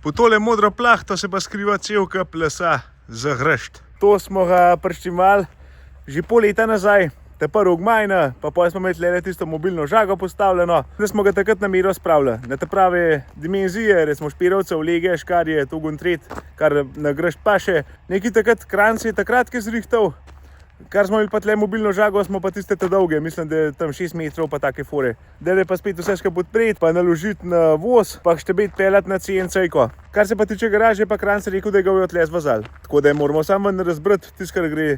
Po tole modro plahto se pa skriva cel kup lesa za hrešt. To smo ga prščimali že pol leta nazaj, te prvo gmajna, pa potem smo imeli tisto mobilno žago postavljeno, da smo ga takrat na mero spravili. Na te prave dimenzije, recimo špirovcev, lege, škarje, tuguntret, kar na gršt paše. Neki takrat kranci je takrat, ki zrihtal, kar smo imeli pa tle mobilno žago, smo pa tiste te dolge, mislim, da je tam 6 metrov pa take fore. Dele pa spet vse skupaj podpreti, pa naložiti na voz, pa štebet peljati na CNC-ko. Kar se pa tiče garaže, pa kranc rekel, da ga bojo tle zvazali. Tako da moramo samo ven razbrati tisto, kar gre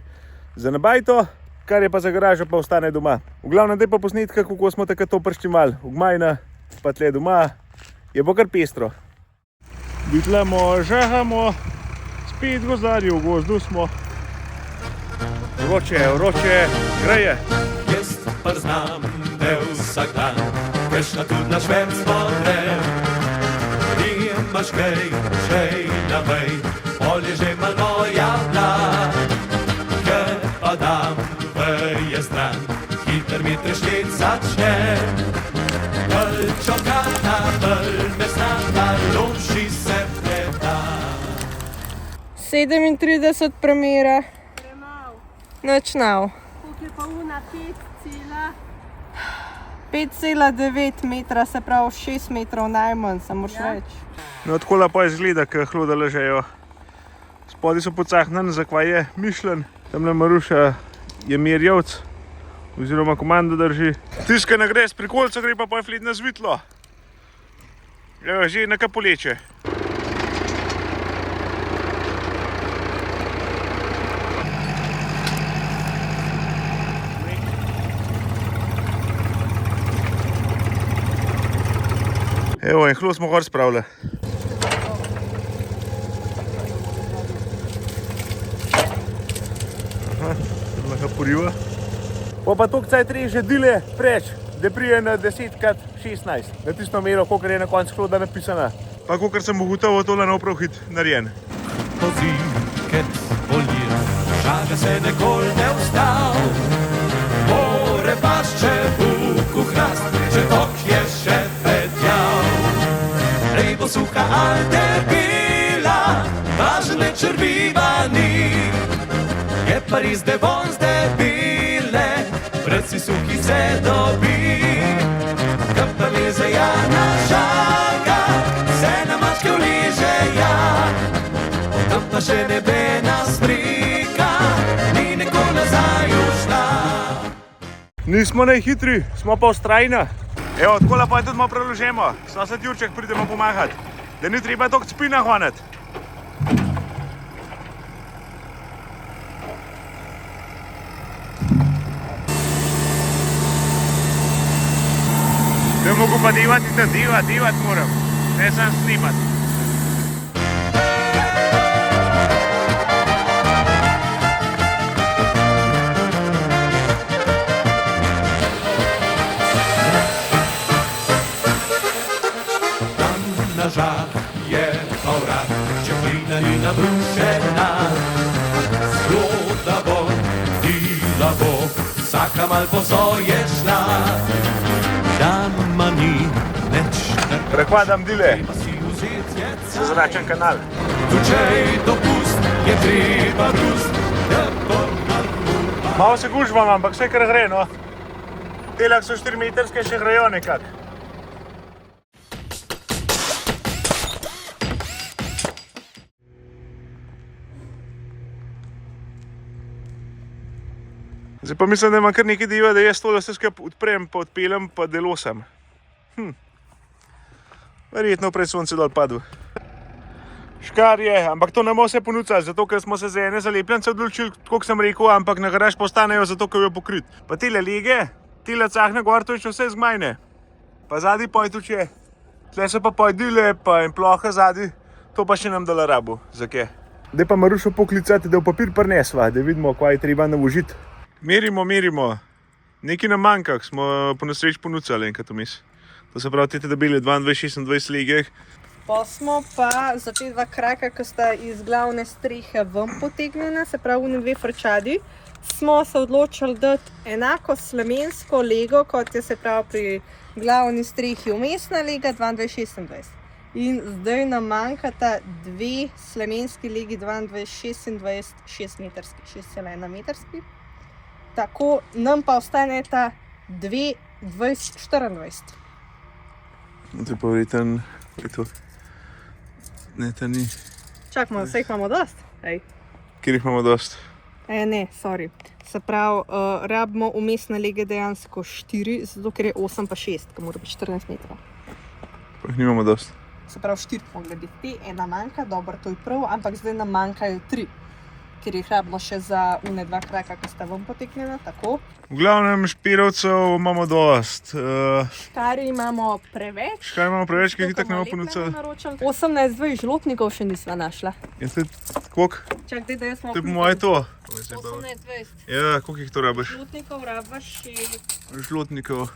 za nabajto, kar je pa za garažo, pa ostane doma. V glavnem, daj pa posnetka, kako smo takrat to prščimali. V gmajna, pa tle doma, je bo kar pestro. Vitlamo, žahamo, spet gozdarji, v gozdu smo. Vroče, greje. Jaz pa znam, da vsak dan greš na tudi na šverc podrem. Nimaš kaj, še na mej, pol je že mal moja plan. Ker pa dam veje stran, hiter mi treštet začne. Bolj čokana, bolj mesnata, lomši se predam. 37 premjera. Nič nav. Koliko je pa una 5,9 metra, se pravi 6 metrov najmanj, se moraš reči. No, tako lepo izgleda, ko hloda ležejo. Spodaj so pocahnjeni, zakaj je mišljen. Tamle Maruša je merjavc, oziroma komando drži. Tiska ne gre s prikolca, gre pa flit na zvitlo. Evo, že nekaj poleče. Evo, in hlo smo gor spravili. Aha, lahko poriva. Pa toliko cajt reže dile preč, da prije na 10x16. Na tisto mero, kolikor je na koncu hloda napisana. Pa kolikor sem ugotovil, tole na prav hit narejen. Poziket polira, žaga se nikoli ne ustav. More pašče, buku hrast, že tok je še vedjav. Rej bo suha ali debila, važne črviva ni. Je pa res, da von zdebile, pred si suhi se dobi. Kad pa leze jana žaga, se na mačke vliže ja. Tam pa še nebena sprika, ni nikoli nazaj ušla. Nismo najhitri, smo pa vztrajni. Evo, tako lepo je tudi malo preložemo. Sosed Jurček pridemo pomagati, da ni treba toliko spina honati. Da mogu pa divati, da divati moram, ne sam snimati. Žah je pa vrat, čeplina in nabrušena. Zloda bo, dila bo, vsaka mal pozoječna. Dama ni neč. Prekladam dile, za zračen kanal. Tučej dopust, je treba brust, da bo narkupa. Malo se gužbam, ampak vse kar gre, no. Telak so 4 metrske, še grejo nekak. Zdaj pa mislim, da imam kar nekaj diva, da jaz tole vse skupaj odprem, pa odpeljem, pa delosam. Verjetno pred sonce dol padel. Škarje, ampak to ne bomo se ponucali, zato ker smo se za ene zalepljence odločili, tako sem rekel, ampak na garaž pa ostanejo zato, ker jo pokrit. Pa tele lege, tele cahne gor, to je še vse zmajne. Pa zadnji pojtuče, tle so pa pojdile, pa in ploha zadnji, to pa še nam dala rabo, zakaj. Daj pa Marušo poklicati, da v papir prinesva, da vidimo, kaj je treba naložiti. Merimo. Nekaj nam manjka, smo po nesreč ponucali enkrat vmes. To se pravi, te debele 22-26 lege. Pa smo pa za te dva kraka, ki sta iz glavne strehe ven potegnjena, se pravi v dve frčadi, smo se odločili dati enako slemensko lego, kot je se pravi pri glavni strehi vmesna lega 22-26. In zdaj nam manjkata dve slemenski legi 22-26, 6-metrski, 6,1 metrski. Tako nam pa ostaneta 2-20-24. To je pa vreten, ne, ta ni. Čakamo, vse jih imamo dost? Ej. Kjer jih imamo dost? Ne, sorry. Se pravi, rabimo vmesne lege dejansko 4, zato ker je 8 pa 6, ki mora biti 14 metrov. Pa jih nimamo dost. Se pravi, 4 mogli biti te, ena manjka, dobro, to je prav, ampak zdaj nam manjkajo 3, ker jih rabimo še za une dva kraka, ki sta ven poteknjena, tako. V glavnem špirovcev imamo dost. Škari imamo preveč. Škari imamo preveč, ki jih itak ne bomo ponudili. 18-20 žlotnikov še nisva našla. Je to koliko? Čak, da jaz smo To je po moje to. 18-20 Ja, koliko jih to rabiš? žlotnikov rabva še. Žlotnikov.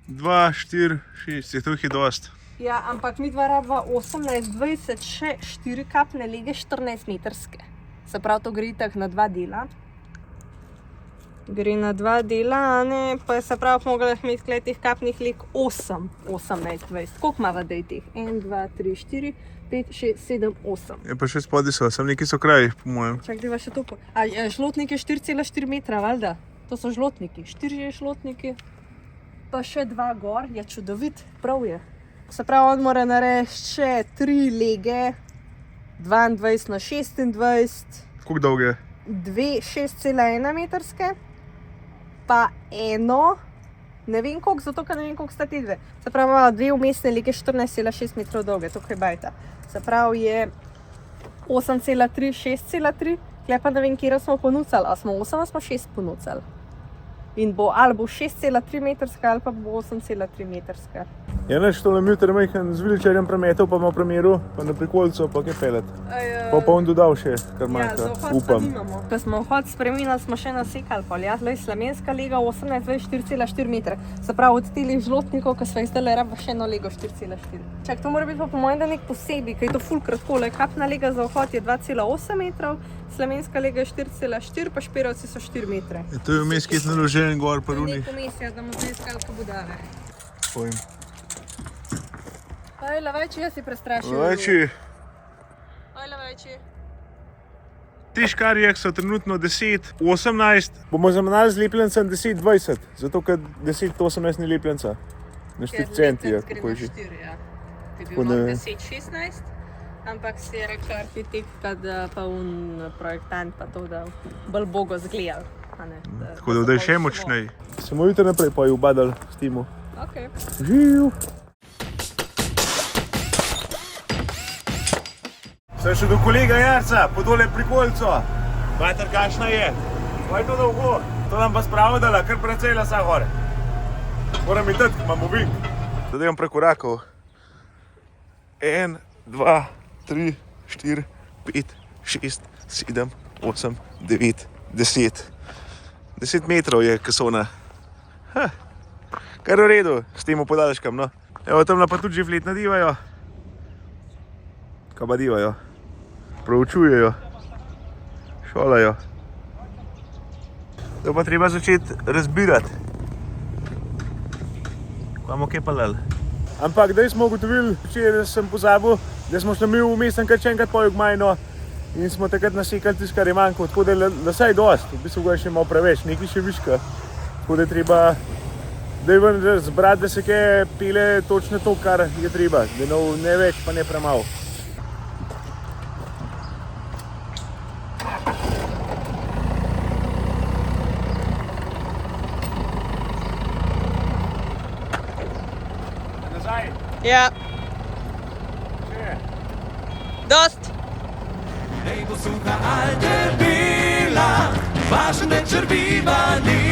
2, 4, 6, to jih je dost. Ja, ampak mi dva rabva 18-20 še 4 kapne lege 14 metrske. Se pravi, to gre itak na 2 dela. Gre na 2 dela, a ne, pa se pravi, mogla imeti tukaj teh kapnih leg 8, 18-20. Koliko imava daj teh? 1, 2, 3, 4, 5, 6, 7, 8. Je pa še spodaj so, sem neki so kraji, po mojem. Čak, deva še to po... žlotnik je 4,4 metra, valjda? To so žlotniki, 4 žlotniki, pa še 2 gor, je čudovit, prav je. Se pravi, on mora narediti še 3 lege, 22 na 26, Koliko dolge? 2 6,1 metrske, pa eno, ne vem koliko, zato ker ne vem koliko sta ti dve. Se pravi, imamo 2 vmesne lege 14,6 metrov dolge, to kaj bajta. Se pravi, je 8,3, 6,3, tukaj pa ne vem, kjer smo ponudili, a smo 8 ali smo 6 ponudili. In bo ali bo 6,3 metrska ali pa bo 8,3 metrska. Ja, neč tole jutra majhen z viličarjem premetal, pa ima premeru, pa na prikolico, pa kaj pelet. Pa on dodal še, kar manjka, upam. Ko smo vhod spremenili, smo še nasekali pol, ja, zdaj slemenska lega 18-4,4 metra. Se pravi, od telih žlotnikov, ki smo jih zdaj rabili še eno lego 4,4. Čak, to mora biti pa po mojem, da nek posebej, ker je to ful kratkole. Kapna lega za vhod je 2,8 metrov, slemenska lega je 4,4, pa špirovci so 4 metre. To je vmes kjet naložen gor pa runih. Neko mesja, da bomo zdaj iskali kabudave. Pojem. Oj, Lavajči, jaz si prestrašil. Lavajči, Oj, Lavajči. ti škarjek so trenutno 10, 18. Bomo zamenjali z lepljencem 10, 20, zato ker 10, 18 ni lepljenca. Na 4 centi, kako je že. Ja. Ti Tako bil da- 10-16, ampak si je rekel arhitektka, da pa projektant pa to, da bolj bogo zgledal. Tako da je še močnej. Samo jutri naprej pa je ubadal s timu. Okay. Živ! Sem še do kolega Jarca, po dole prikolico. Mater, kakšna je? Kaj je to dolgo? To nam pa spravodala, kar precej lasa gore. Moram iti tati, imamo vink. Zdaj imam prekorakal. 1, 2, 3, 4, 5, 6, 7, 8, 9, 10. 10 metrov je kasona. Kar v redu, s tem podaljškam, no. Evo, tamle pa tudi že vlet nadivajo. Kaj pa divajo? Proučujejo. Šolajo. To pa treba začeti razbirati. Kaj bomo kaj pelali? Ampak daj smo ugotovili, včeraj sem pozabil, da smo šli mi vmes enkrat še enkrat po Jugmajno in smo takrat nasekali tisto, kar je manjko, tako da lasaj dost, v bistvu ga je še malo preveč, nekaj še viška. Tako da je treba, da je ven zbrati, da se kaj pele točno to, kar je treba, da ne več, pa ne premalo. Nazaj. Ja, Še. dost. Nebo suha alte bila, važne črvivani.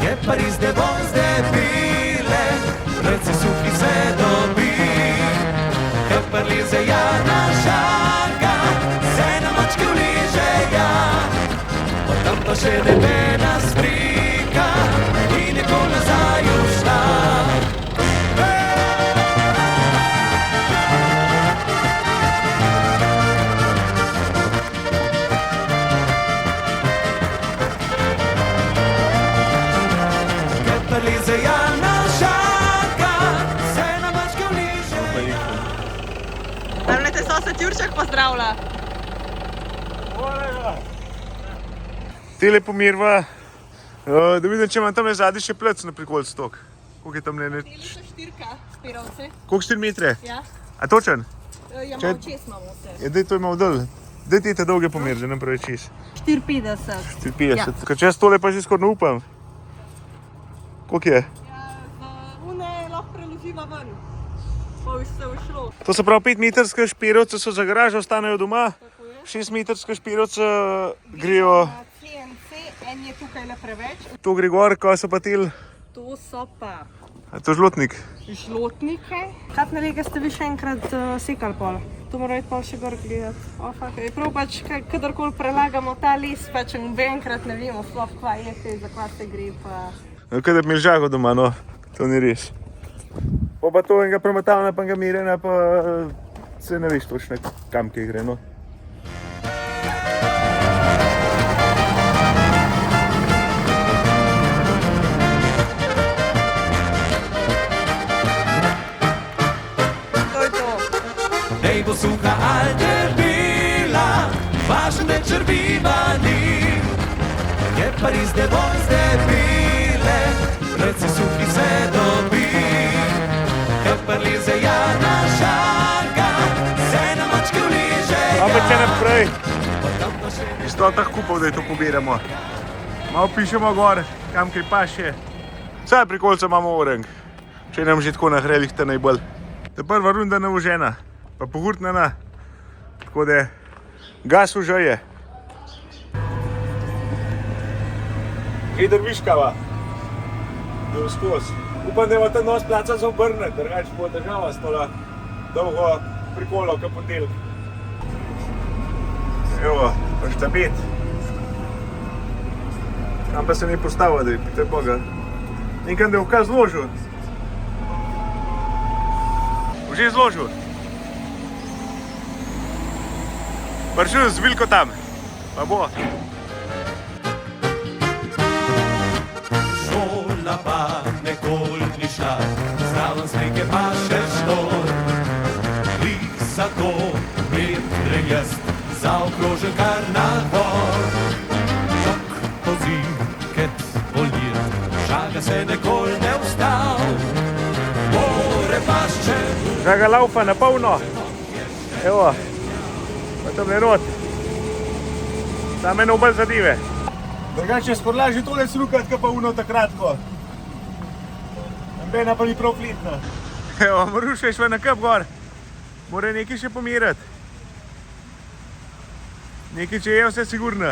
Je Pariz de vozde bile, reci suhi se dobi. Kad parlize jana šaka, se na močki uliže ja. Od tam pa še debena sprika i nikol nazaj ušla. Parlize jana šaka, se na močki uliže ja. se Tjurček pozdravlja. Tele pomirva, da vidim, če imam tam zadnji še plec na prikolc tok. Koliko je tam ne? Tele so štirka, spirovci. Koliko 4 metre? Ja. A točen? Ja, malo čez imamo vse. Ja, daj to imamo dol. Daj ti te dolge pomir, da nam pravi čez. 4,50. 4,50. Ker če jaz tole pa že skoraj ne upam. Koliko je? Ja, une lahko preloživa ven. Pa bi se ušlo. To se pravi 5-metrske špirovce so za garažo, ostanejo doma. Tako je. 6-metrske špirovce grejo, CNC, en je tukaj le preveč. to gre gor, ko so pa tel. To so pa A to žlotnik. žlotnike. Katne lege ste vi še enkrat sekali pol? To mora iti pol še gor gledati. O, fakt, je prav pač, kadarkoli prelagamo ta les, pač enkrat ne vemo sploh, kva je, za kva se gre, pa... No, kaj da bi imeli žago doma, no. To ni res. Pa to enega prematavna, pa enega mirena, pa se ne veš točno, kam kaj gre, no. Dej bo suha alte bila, važne črviva ni. Je pa res devoj zdebile, reci suhi se dobi. Kapar lize jana žarga, se na mačke vliže Ampak če naprej. Iz totah kupov, da to pobiramo. Malo pišemo gor, kam kaj paše. Vsaj prikolca imamo orang, če nam že tako nahrelih te najbolj. To je prva runda navožena, pa pogurtnena, tako da gas užaje. Kaj drviš kava? Da bo skozi. Upam, da ima ta nos placa za obrnet, drugače bo država stola dolgo prikolo, kapotelk. Evo, pa štabet. Tam pa se ni postavil, da je pitaj Boga. Nekam, da je vkaz zložil. Že zložil. Prišel z Vilko tam, pa bo. Šola pa nikoli ni šla, zraven slike pa še štor. Lisa to metre jaz, zaokrožen kar na dvor. Čok pozim, ket polir, žaga se nikoli ne vstal. More pašče, Žaga laufa na polno. Evo, pa tam je not. Tam eno bolj zadeve. Drugače je skoraj lažje tole srukati, kot pa uno takratko. Nobena pa ni prav flitna. Evo, Maruša je šla na kap gor. Mora nekaj še pomirati. Nekaj, če je vse sigurno.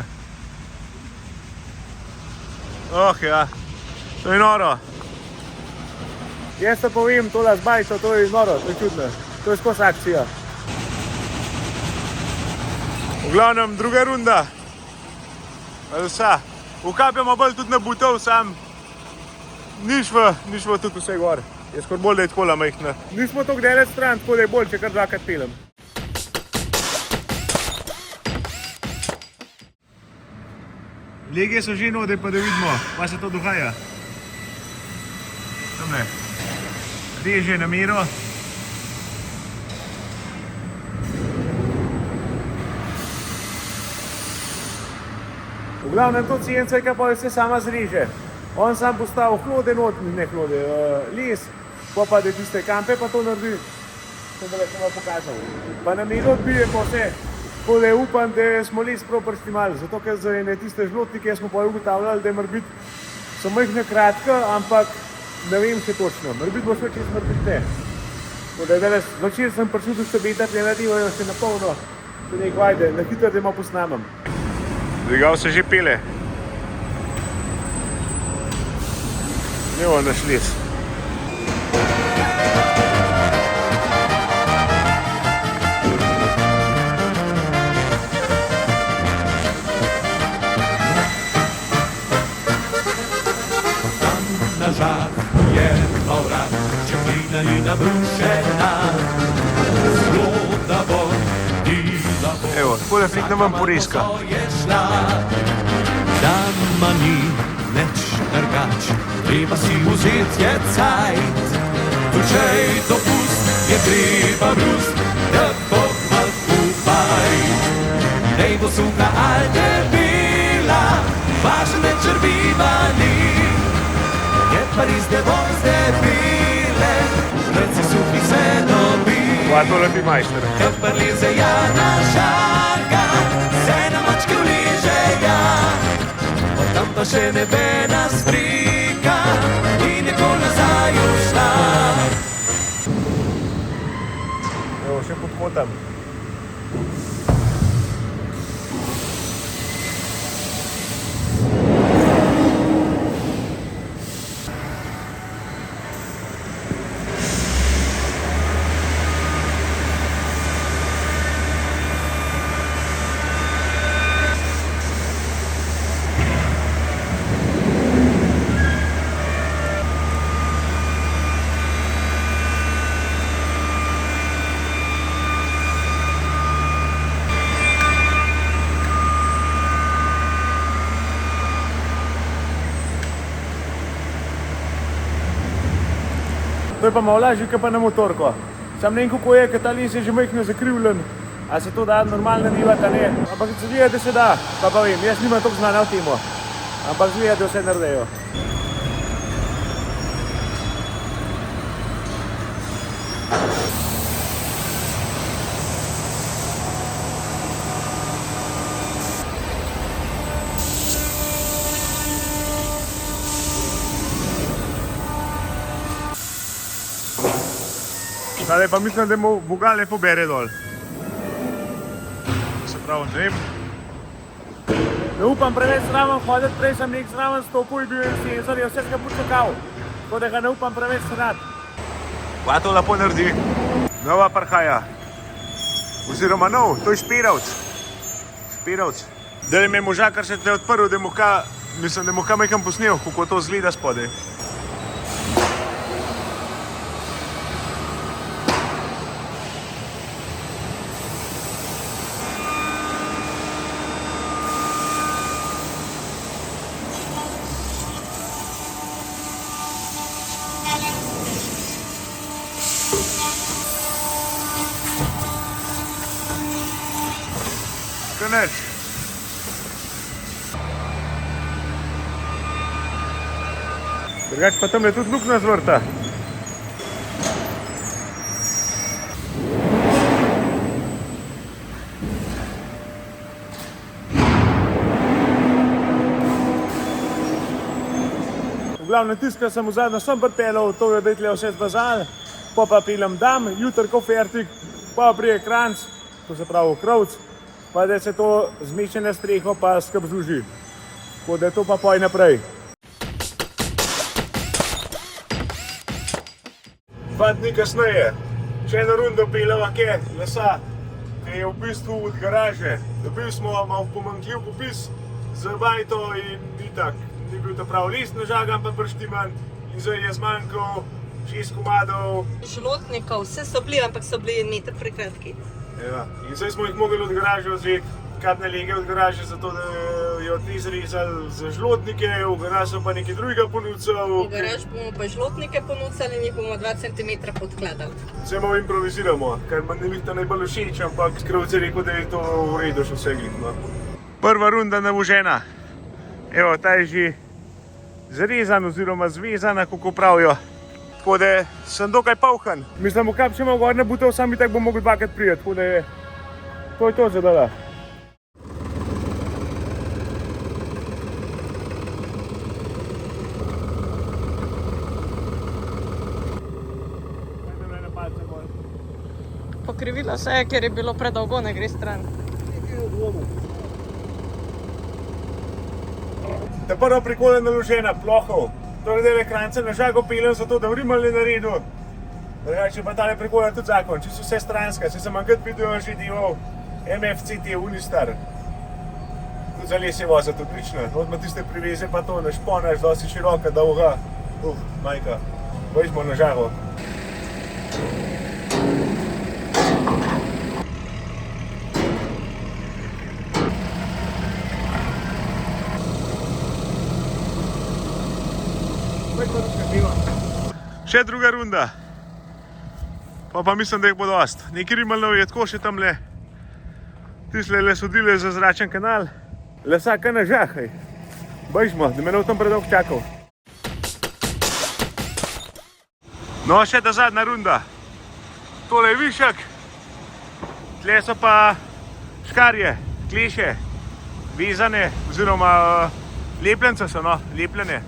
Oh, ja. To je noro. Jaz te povem, tole z bajco, to je noro, to je čudno. To je skozi akcija. V glavnem, druga runda. Vsa. Ukapjamo bolj tudi na butov, sam nišvo tudi vse gor. Je skoraj bolj, da je tako majhna. Nismo toliko daleč stran, tako da je bolj, če kar dvakrat pelem. Lege so že node, pa da vidimo, pa se to dogaja. Tamle. Reže na mero. V glavnem to CNC-ka pa se sama zreže. On sam postavil hlode not, ne hlode, les, pa da tiste kampe pa to naredi. To da sem vam pokazal. Pa na mero odbije pa vse. Tako da upam, da smo les prav prštimali, zato ker za ene tiste žlotnike smo pa ugotavljali, da mora biti so majhne kratka, ampak ne vem še točno. Morbit bo šel čez morbit ne. Tako da danes večer sem prišel do štabeta, preladivajo še na polno. To nek vajde, na hitro, da ima posnamem. Dvigal se že pele. Evo naš les. na žar je vrat, čeplina in nabrušena. Zloda bo, dila bo. Evo, tako da fliknem vam poriska. Dama ni neč trgač, treba si vzeti je cajt. Tučej dopust je treba brust, da bo mal bo suha alte bila, vaše ne črvivali. Je Pariz de vozde bile, reci suhi se dobi. Guarda la majster. Kad prilize Jana žarka, se na močke uliže ja. Od tam pa še nebena sprika i nikoli nazaj ušla. Evo, še podhotam. To je pa malo lažje, kot pa na motorko. Sam ne vem, kako je, ker ta les je že majhno zakrivljen. A se to da normalno navijati, ne? Ampak se zgleda, da se da. Pa vem, jaz nimam toliko znanja v temo. Ampak zgleda, da vse naredijo. Zdaj pa mislim, da mu Boga lepo bere dol. Se pravi, ne vem. Ne upam preveč zraven hoditi, prej sem nek zraven stopil in bil en senzor, je vse ga počakal. Tako da ga ne upam preveč srati. Kva to lepo naredi? Nova parhaja. Oziroma nov, to je špiravc. Špiravc. Da je me moža kar še tle odprl, da je mu kaj majkam posnel, kako to zgleda spodaj. Konec. Drugač pa tam je tudi luknja zvrta. V glavnem tiskal sem v zadnjo sem pripeljal, to je, da je tle vse zbazal, pa pilem dam, jutr ko fertik, pa prije kranc, to se pravi krovc, pa da se to zmeče na streho pa skrb zloži. Tako da je to pa poj naprej. 2 dni kasneje, še eno rundo pelava ke lesa, ki je v bistvu od garaže. Dobil smo malo pomanjkljiv popis z bajto in itak. Ni bil ta prav les nažagan pa prštiman in zdaj je zmanjkal 6 komadov. Žlotnikov, vse so bili, ampak so bili meter prekratki. Ja. In zdaj smo jih mogli od garaže vzeti, kadne lege od garaže, zato da jo ti zrezali za žlotnike, v garaž so pa nekaj drugega ponudcev. V garaž bomo pa žlotnike ponudili in jih bomo 2 cm podkladali. Vse malo improviziramo, kar manj ni to najbolj všeč, ampak Krovc je rekel, da je to v redu še vse glih. Prva runda navožena. Evo, ta je že zrezan oziroma zvezana, kako pravijo. Tako da sem dokaj polhan. Mislim, kap še malo gor nabutal, sam bi tak bom mogel 2krat prijeti, tako da je to zadala. Pokrivilo se je, ker je bilo predolgo, ne gre stran. Ta prva prikola naložena, plohov. Torej, da je krance na žago pelem zato, da vrimal je naredil. Drugače pa tale prikola tudi zakon, če so vse stranska, če sem enkrat video že delal MFCT Unistar. Tudi za les je voziti odlično. Odmah tiste priveze pa to našponaš, dosti široka, dolga. Majka, vojžmo na žago. Še druga runda. Pa mislim, da jih bo dost. Neki rimalnov je tako še tamle. Tisle le sodile za zračen kanal. Le vsaka na žahaj. Bejžmo, da me ne v tom predolg čakal. No, še ta zadnja runda. Tole je višek. Tle so pa škarje, kleše, vezane, oziroma lepljence so, no, lepljene.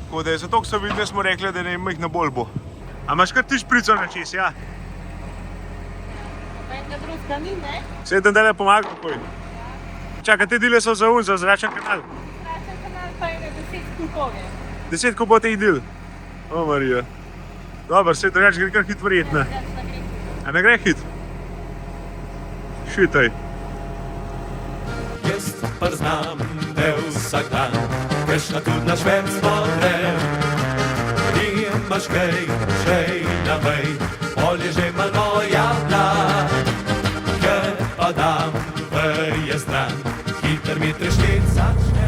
Tako da je zato, ko so videli, smo rekli, da ne jih na bolj bo. A imaš kar ti šprico na čez, ja? Enega drugega ni, ne? Sedem da ne pomaga, takoj. Čakaj, te dile so za za zračen kanal. Zračen kanal pa je 10 kubove. 10 kubov teh dil. O, Marija. Dobar, se drugače gre kar hit verjetno. A ne gre hit? Šitaj. Jaz pa znam te vsak dan, kakšna tudi na švedsko grem. Nimaš kaj, še naprej, pol je že mal moja plan. Ker pa dam veje stran, hiter mi treštit začne.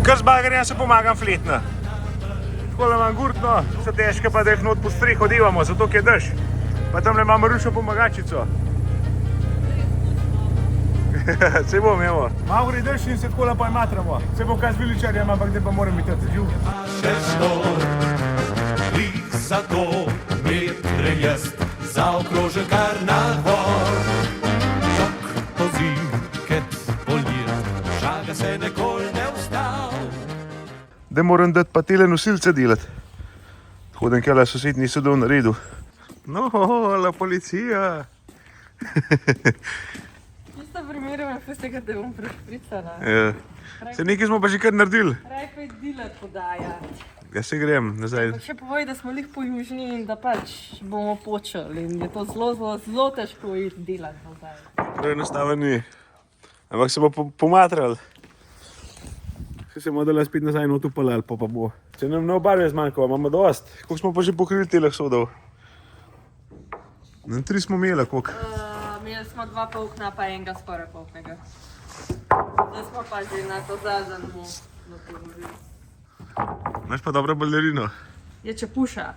Kar z bagerjem se pomagam fletna. Takole imam gurtno, so težke pa da jih not po streho devamo, zato ker je dež. Pa tamle imamo rušo pomagačico. Se bom, evo. Malo gre dež in se takole pa matramo. Se bom kaj z viličarjem, ampak da pa moram biti živ. Še snor, lih za to metre jaz, zaokrožen kar na dvor. Šok pozim, ket polira, žaga se nikoli ne ustal. Da moram dati pa tele nosilce delati. Hodim, kjela sosed niso dol na redu. No, la policija. Čisto primerjamo, tega, da bom prešpricala. Ja. Se nekaj smo pa že kar naredili. Raj pa je dilat podajati. Ja se grem nazaj. Še povej, da smo lih po južni in da pač bomo počeli in je to zelo težko iti delati nazaj. Prav enostaven ni. Ampak se bo pomatral. Se bomo dali spet nazaj not upalali, pa bo. Če nam ne obarve zmanjkalo, imamo dost. Koliko smo pa že pokrili teleh sodov? 3 smo imeli, koliko? Imeli smo 2 polkna, pa enega skoraj polknega. Zdaj smo pa že na to zadnjemu napovedali. Imaš pa dobro balerino. Je čepuša.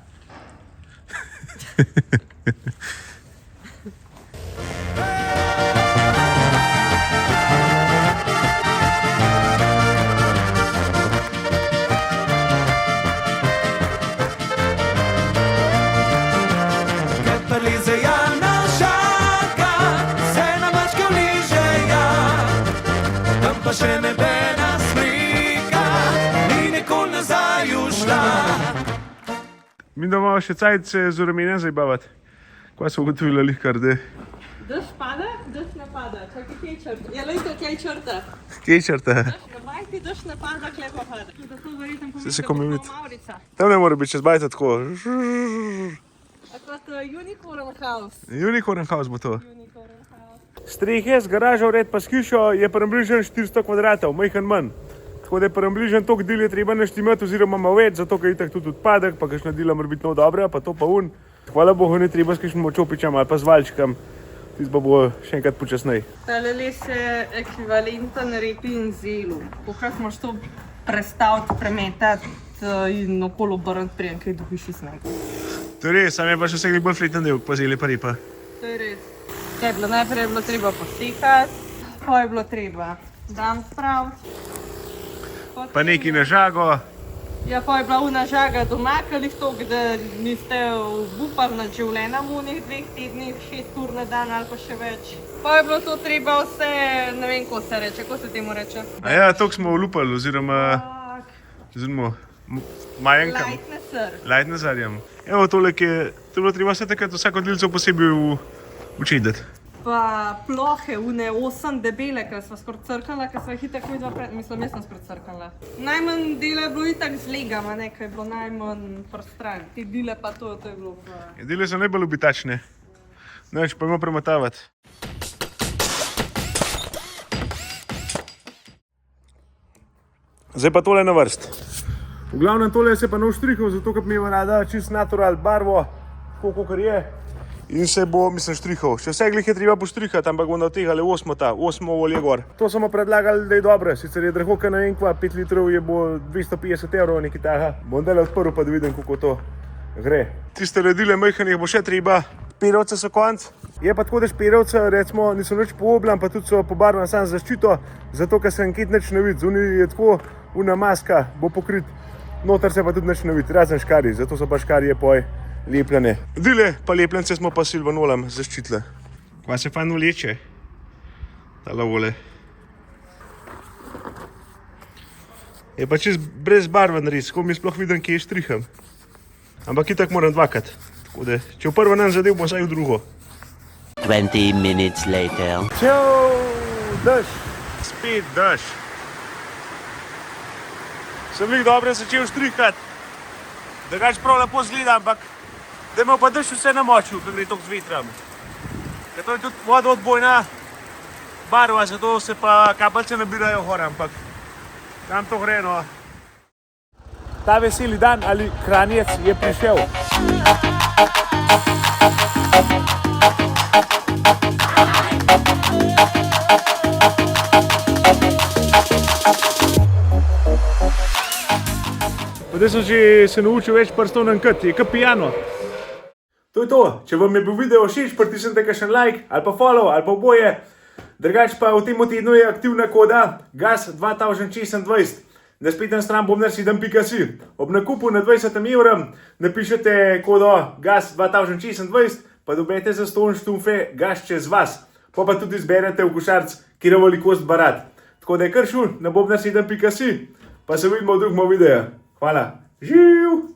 Še nebena slika, ni nikoli nazaj ušla. Mi da imamo še cajt se z rumenem zabavati. Kaj so ugotovili lih kar de? Dež pada, dež ne pada. Čakaj, kje je črta? Ja, lejte, kje je črta? Kje je črta? Na bajti dež ne pada, kje pa pada. Da to verjetno pomeni, Se da komi bo vidi. to Maurica. Tam ne mora biti čez bajta tako. A kot Unicorn House. Unicorn House bo to. Unicorn House. Strehe z garažo vred pa s hišo je približno 400 kvadratov, majhen manj. Tako da je približno toliko del je treba naštimati oziroma malo več, zato ker itak tudi odpadek, pa kakšna dela mora biti no dobra, pa to pa un. Hvala Bogu ne treba s kakšnim čopičem ali pa z valčkam, tisto pa bo še enkrat počasnej. Tale les je ekvivalenten repi in zelu. Kolikrat moraš to prestaviti, premetati in okolo obrniti, preden kaj dobiš iz snega. To je res, sam je pa še vseh bolj fleten del, pa zeli pa repa. To je res. Najprej je bilo treba posekati, potem je bilo treba dan spraviti. Pa nekaj na žago. Ja, potem je bila una žaga doma, ker jih toliko, da niste obupali nad življenjem v unih 2 tednih, 6 ur na dan ali pa še več. Potem je bilo to treba vse, ne vem, ko se reče, ko se temu reče. A ja, toliko smo olupali, oziroma majenkam. Light nazarjem. Evo tole, ki je, to je bilo treba vse takrat vsako delco posebej učideti. Pa plohe, une 8 debele, ker sva skoraj crkala, ker sva jih itak midva mislim, jaz sem skoraj crkala. Najmanj dela je bilo itak z legama, ne, ker je bilo najmanj prostran. Ti dile pa to je bilo pa... Dele so najbolj ubitačne. Neč, pojmo prematavati. Zdaj pa tole na vrst. V glavnem tole se pa ne uštrihal, zato ker mi je rada čist natural barvo, tako kakor je. In se bo, mislim, štrihal. Še vse glih je treba poštrihati, ampak bomo od tega le 8 olje gor. To smo predlagali, da je dobro, sicer je drago, ne vem kva, 5 litrov je bo 250 €, nekaj taha. Bom dale odprl pa da vidim, kako to gre. Tiste ledile majhne bo še treba špirovce so konc. Je pa tako, da špirovce recimo niso nič pooblan, pa tudi so pobarvani samo zaščito, zato ker se ankit nič ne vidi. Zunaj je tako, una maska bo pokrit, noter se pa tudi nič ne vidi, razen škarji, zato so pa škarje poj lepljene. Dile, pa lepljence smo pa silvanolam zaščitile. Kva se fajn vleče? Tala vole. Je pa čist brezbarven res, ko mi sploh vidim, kje je štriham. Ampak itak moram dvakrat. Tako da, če v prvo nam zadev, bom vsaj v drugo. 20 minutes later. Čau, dež. Spet dež. Sem lik dobro začel štrihati. Drugač prav lepo zgleda, ampak da me pa dež vse namočil, ko gre toliko z vetrom. Ker to je tudi vodoodbojna barva, zato se pa kapalce nabirajo gor, ampak tam to gre, no. Ta veseli dan ali Kranjec je prišel. Zdaj sem že se naučil več prstov nankati, je kot pijano. To je to, če vam je bil video všeč, pritisnite kakšen like ali pa follow ali pa oboje. Drugač pa v tem tednu je aktivna koda GAS 2026. Na spletni strani bombner7.si. Ob nakupu na 20 evrov napišete kodo GAS 2026, pa dobite za ston štumfe GAS čez vas. Pa tudi izberete v košarc, kjer velikost barat. Tako da je kar šul na bombner7.si, pa se vidimo v drugem videu. Hvala. Živ!